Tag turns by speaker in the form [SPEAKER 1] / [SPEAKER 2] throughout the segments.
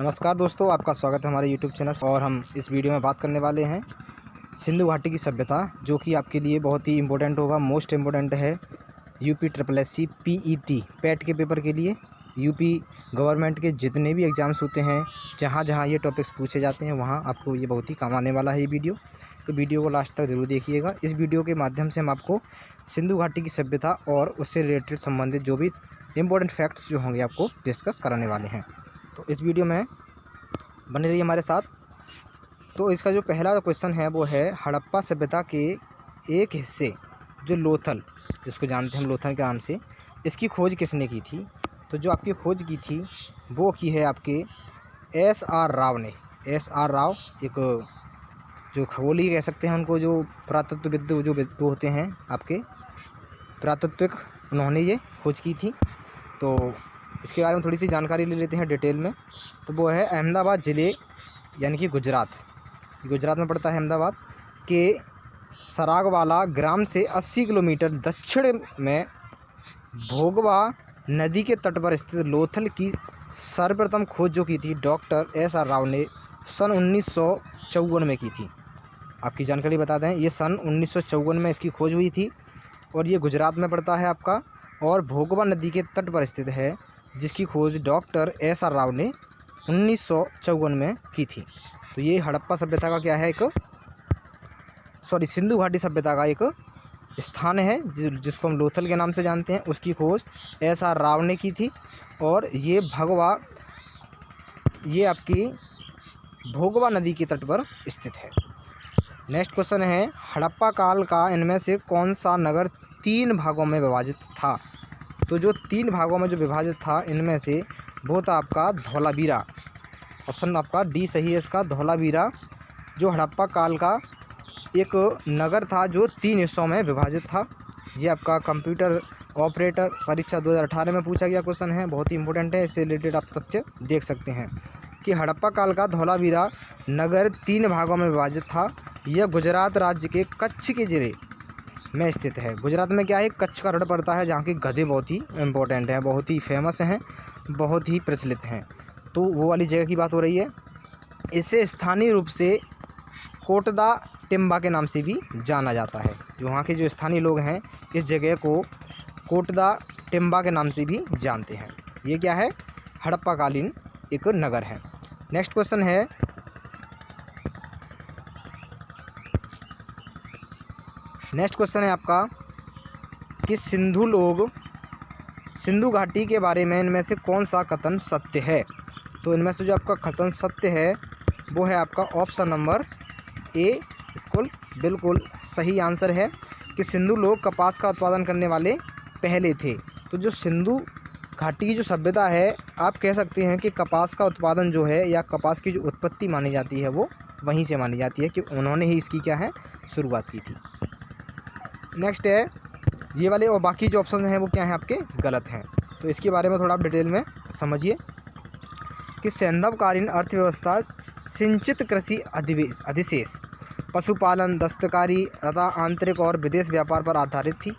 [SPEAKER 1] नमस्कार दोस्तों, आपका स्वागत है हमारे यूट्यूब चैनल। और हम इस वीडियो में बात करने वाले हैं सिंधु घाटी की सभ्यता, जो कि आपके लिए बहुत ही इम्पोर्टेंट होगा। मोस्ट इम्पोर्टेंट है यूपी SSSC PET पैट के पेपर के लिए। यूपी गवर्नमेंट के जितने भी एग्ज़ाम्स होते हैं, जहाँ जहाँ ये टॉपिक्स पूछे जाते हैं, वहाँ आपको ये बहुत ही काम आने वाला है ये वीडियो। तो वीडियो को लास्ट तक ज़रूर देखिएगा। इस वीडियो के माध्यम से हम आपको सिंधु घाटी की सभ्यता और उससे रिलेटेड संबंधित जो भी इम्पोर्टेंट फैक्ट्स जो होंगे आपको डिस्कस कराने वाले हैं। तो इस वीडियो में बने रहिए हमारे साथ। तो इसका जो पहला क्वेश्चन है वो है हड़प्पा सभ्यता के एक हिस्से जो लोथल, जिसको जानते हैं हम लोथल के नाम से, इसकी खोज किसने की थी? तो जो आपकी खोज की थी वो की है आपके SR राव ने। SR राव एक जो खगोली कह सकते हैं उनको, जो पुरातत्वविद जो वो होते हैं आपके पुरातत्विक, उन्होंने ये खोज की थी। तो इसके बारे में थोड़ी सी जानकारी ले लेते हैं डिटेल में। तो वो है अहमदाबाद ज़िले यानी कि गुजरात में पड़ता है। अहमदाबाद के सरागवाला ग्राम से 80 किलोमीटर दक्षिण में भोगवा नदी के तट पर स्थित लोथल की सर्वप्रथम खोज जो की थी डॉक्टर SR राव ने सन 1954 में की थी। आपकी जानकारी बता दें, ये सन 1954 में इसकी खोज हुई थी और ये गुजरात में पड़ता है आपका, और भोगवा नदी के तट पर स्थित है, जिसकी खोज डॉक्टर SR राव ने 1954 में की थी। तो ये हड़प्पा सभ्यता का क्या है, सिंधु घाटी सभ्यता का एक स्थान है जिसको हम लोथल के नाम से जानते हैं। उसकी खोज SR राव ने की थी और ये आपकी भोगवा नदी के तट पर स्थित है। नेक्स्ट क्वेश्चन है हड़प्पा काल का इनमें से कौन सा नगर 3 भागों में विभाजित था? तो जो 3 भागों में जो विभाजित था, इनमें से वो था आपका धौलावीरा। ऑप्शन आपका डी सही है इसका, धौलावीरा, जो हड़प्पा काल का एक नगर था जो 3 हिस्सों में विभाजित था। ये आपका कंप्यूटर ऑपरेटर परीक्षा 2018 में पूछा गया क्वेश्चन है, बहुत ही इंपॉर्टेंट है। इससे रिलेटेड आप तथ्य देख सकते हैं कि हड़प्पा काल का धौलावीरा नगर 3 भागों में विभाजित था। यह गुजरात राज्य के कच्छ के ज़िले में स्थित है। गुजरात में क्या है, कच्छ का रण पड़ता है, जहाँ के गधे बहुत ही इम्पोर्टेंट हैं, बहुत ही फेमस हैं, बहुत ही प्रचलित हैं। तो वो वाली जगह की बात हो रही है। इसे स्थानीय रूप से कोटदा टिम्बा के नाम से भी जाना जाता है। जो वहाँ के जो स्थानीय लोग हैं इस जगह को कोटदा टिम्बा के नाम से भी जानते हैं। ये क्या है, हड़प्पा कालीन एक नगर है। नेक्स्ट क्वेश्चन है आपका कि सिंधु घाटी के बारे में इनमें से कौन सा कथन सत्य है? तो इनमें से जो आपका कथन सत्य है वो है आपका ऑप्शन नंबर ए, इसको बिल्कुल सही आंसर है कि सिंधु लोग कपास का उत्पादन करने वाले पहले थे। तो जो सिंधु घाटी की जो सभ्यता है, आप कह सकते हैं कि कपास का उत्पादन जो है या कपास की जो उत्पत्ति मानी जाती है वो वहीं से मानी जाती है कि उन्होंने ही इसकी क्या है, शुरुआत की थी। नेक्स्ट है ये वाले, और बाकी जो ऑप्शन हैं वो क्या हैं, आपके गलत हैं। तो इसके बारे में थोड़ा आप डिटेल में समझिए कि सैंधवकालीन अर्थव्यवस्था सिंचित कृषि अधिशेष, पशुपालन, दस्तकारी तथा आंतरिक और विदेश व्यापार पर आधारित थी।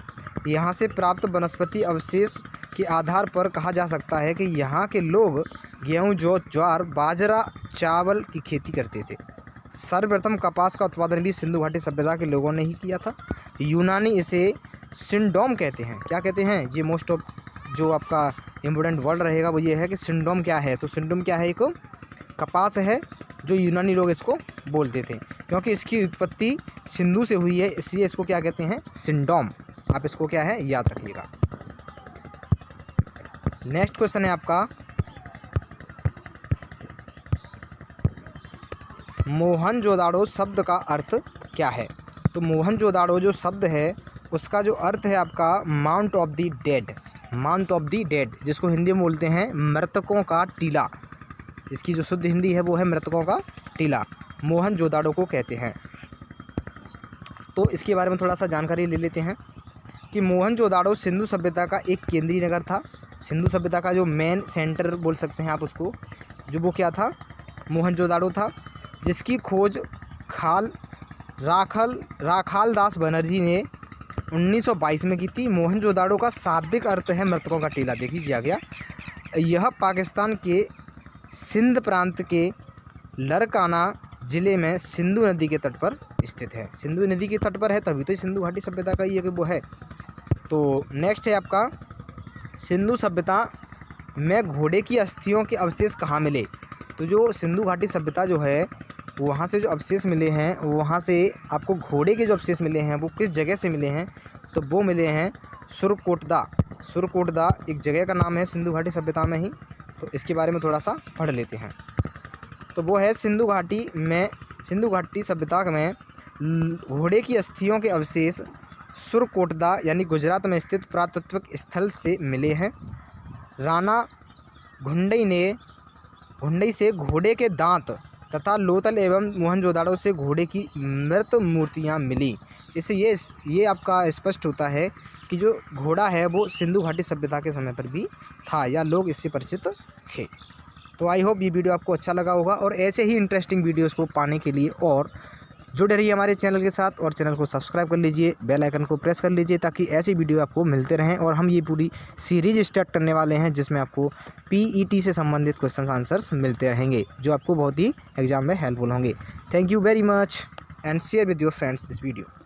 [SPEAKER 1] यहाँ से प्राप्त वनस्पति अवशेष के आधार पर कहा जा सकता है कि यहाँ के लोग गेहूँ, जौ, ज्वार, बाजरा, चावल की खेती करते थे। सर्वप्रथम कपास का उत्पादन भी सिंधु घाटी सभ्यता के लोगों ने ही किया था। यूनानी इसे सिंडोम कहते हैं। क्या कहते हैं? ये मोस्ट ऑफ जो आपका इम्पोर्टेंट वर्ड रहेगा वो ये है कि सिंडोम क्या है। तो सिंडोम क्या है, एक कपास है जो यूनानी लोग इसको बोलते थे, क्योंकि इसकी उत्पत्ति सिंधु से हुई है, इसलिए इसको क्या कहते हैं, सिंडोम। आप इसको क्या है, याद रखिएगा। नेक्स्ट क्वेश्चन है आपका मोहनजोदाड़ो शब्द का अर्थ क्या है? तो मोहनजोदाड़ो जो शब्द है उसका जो अर्थ है आपका माउंट ऑफ द डेड, जिसको हिंदी में बोलते हैं मृतकों का टीला। इसकी जो शुद्ध हिंदी है वो है मृतकों का टीला, मोहनजोदाड़ो को कहते हैं। तो इसके बारे में थोड़ा सा जानकारी ले लेते हैं कि मोहनजोदाड़ो सिंधु सभ्यता का एक केंद्रीय नगर था। सिंधु सभ्यता का जो मेन सेंटर बोल सकते हैं आप उसको, जो वो क्या था, मोहनजोदाड़ो था, जिसकी खोज राखाल दास बनर्जी ने 1922 में की थी। मोहनजोदाड़ो का शाब्दिक अर्थ है मृतकों का टीला। देखिए आ गया। यह पाकिस्तान के सिंध प्रांत के लरकाना ज़िले में सिंधु नदी के तट पर स्थित है। सिंधु नदी के तट पर है तभी तो सिंधु घाटी सभ्यता का ये वो है। तो नेक्स्ट है आपका, सिंधु सभ्यता में घोड़े की अस्थियों के अवशेष कहाँ मिले। तो जो सिंधु घाटी सभ्यता जो है वहाँ से जो अवशेष मिले हैं, वहाँ से आपको घोड़े के जो अवशेष मिले हैं वो किस जगह से मिले हैं, तो वो मिले हैं सुरकोटदा। सुरकोटदा एक जगह का नाम है सिंधु घाटी सभ्यता में ही। तो इसके बारे में थोड़ा सा पढ़ लेते हैं। तो वो है सिंधु घाटी सभ्यता में घोड़े की अस्थियों के अवशेष सुरकोटदा यानी गुजरात में स्थित पुरातत्विक स्थल से मिले हैं। राणा घुंडई से घोड़े के दांत तथा लोथल एवं मोहनजोदाड़ो से घोड़े की मृत मूर्तियां मिली। इससे ये आपका स्पष्ट होता है कि जो घोड़ा है वो सिंधु घाटी सभ्यता के समय पर भी था या लोग इससे परिचित थे। तो आई होप ये वीडियो आपको अच्छा लगा होगा, और ऐसे ही इंटरेस्टिंग वीडियोस को पाने के लिए और जुड़े रहिए हमारे चैनल के साथ, और चैनल को सब्सक्राइब कर लीजिए, बेल आइकन को प्रेस कर लीजिए ताकि ऐसी वीडियो आपको मिलते रहें। और हम ये पूरी सीरीज स्टार्ट करने वाले हैं जिसमें आपको पीईटी से संबंधित क्वेश्चन आंसर्स मिलते रहेंगे जो आपको बहुत ही एग्जाम में हेल्पफुल होंगे। Thank you very much and share with your friends this video.